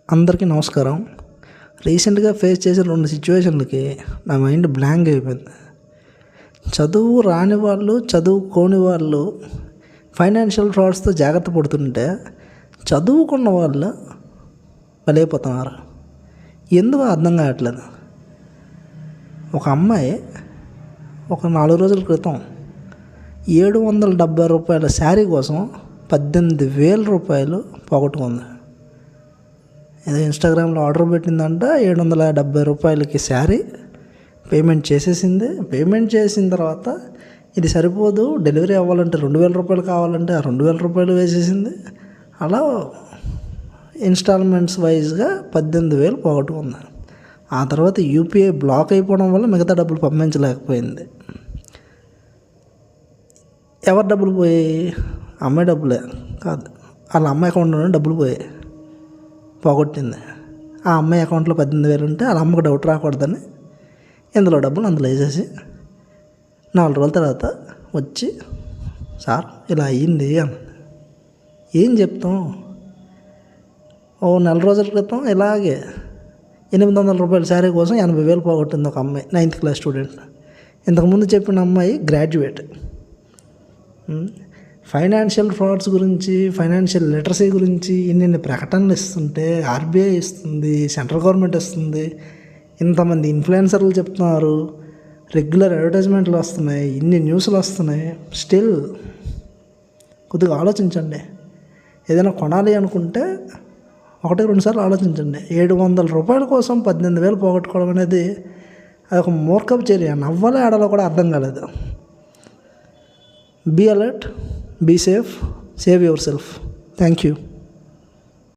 అందరికీ నమస్కారం. రీసెంట్గా ఫేస్ చేసిన 2 సిచ్యువేషన్లకి నా మైండ్ బ్లాంక్ అయిపోయింది. చదువు రాని వాళ్ళు, చదువుకోని వాళ్ళు ఫైనాన్షియల్ ఫ్రాడ్స్తో జాగ్రత్త పడుతుంటే, చదువుకున్న వాళ్ళు బలైపోతున్నారు. ఎందుకు అర్థం కావట్లేదు. ఒక అమ్మాయి ఒక 4 రోజుల క్రితం 770 రూపాయల శారీ కోసం 18,000 రూపాయలు పోగొట్టుకుంది. ఏదో ఇన్స్టాగ్రామ్లో ఆర్డర్ పెట్టిందంట, 770 రూపాయలకి శారీ పేమెంట్ చేసేసింది. పేమెంట్ చేసిన తర్వాత ఇది సరిపోదు, డెలివరీ అవ్వాలంటే 2,000 రూపాయలు కావాలంటే ఆ 2,000 రూపాయలు వేసేసింది. అలా ఇన్స్టాల్మెంట్స్ వైజ్గా 18,000 పోగొట్టుకుంది. ఆ తర్వాత యూపీఐ బ్లాక్ అయిపోవడం వల్ల మిగతా డబ్బులు పంపించలేకపోయింది. ఎవరి డబ్బులు పోయాయి? అమ్మాయి డబ్బులే కాదు, వాళ్ళ అమ్మాయి అకౌంట్లోనే డబ్బులు పోయాయి. పోగొట్టింది. ఆ అమ్మాయి అకౌంట్లో 18,000 ఉంటే వాళ్ళ అమ్మకు డౌట్ రాకూడదని ఇందులో డబ్బులు అందులో వేసేసి 4 రోజుల తర్వాత వచ్చి, సార్ ఇలా అయ్యింది అన్నది. ఏం చెప్తాం? ఓ 4 రోజుల క్రితం ఇలాగే 800 రూపాయల శారీ కోసం 80,000 పోగొట్టింది ఒక అమ్మాయి, 9th క్లాస్ స్టూడెంట్. ఇంతకుముందు చెప్పిన అమ్మాయి గ్రాడ్యుయేట్. ఫైనాన్షియల్ ఫ్రాడ్స్ గురించి, ఫైనాన్షియల్ లిటరసీ గురించి ఇన్ని ప్రకటనలు ఇస్తుంటే, ఆర్బీఐ ఇస్తుంది, సెంట్రల్ గవర్నమెంట్ ఇస్తుంది, ఇంతమంది ఇన్ఫ్లుయెన్సర్లు చెప్తున్నారు, రెగ్యులర్ అడ్వర్టైజ్మెంట్లు వస్తున్నాయి, ఇన్ని న్యూస్లు వస్తున్నాయి. స్టిల్ కొద్దిగా ఆలోచించండి. ఏదైనా కొనాలి అనుకుంటే 1-2 సార్లు ఆలోచించండి. 700 రూపాయల కోసం 18,000 పోగొట్టుకోవడం అనేది అదొక మూర్ఖపు చర్య. నవ్వాలో ఆడాలో కూడా అర్థం కాలేదు. Be alert, be safe, save yourself. Thank you.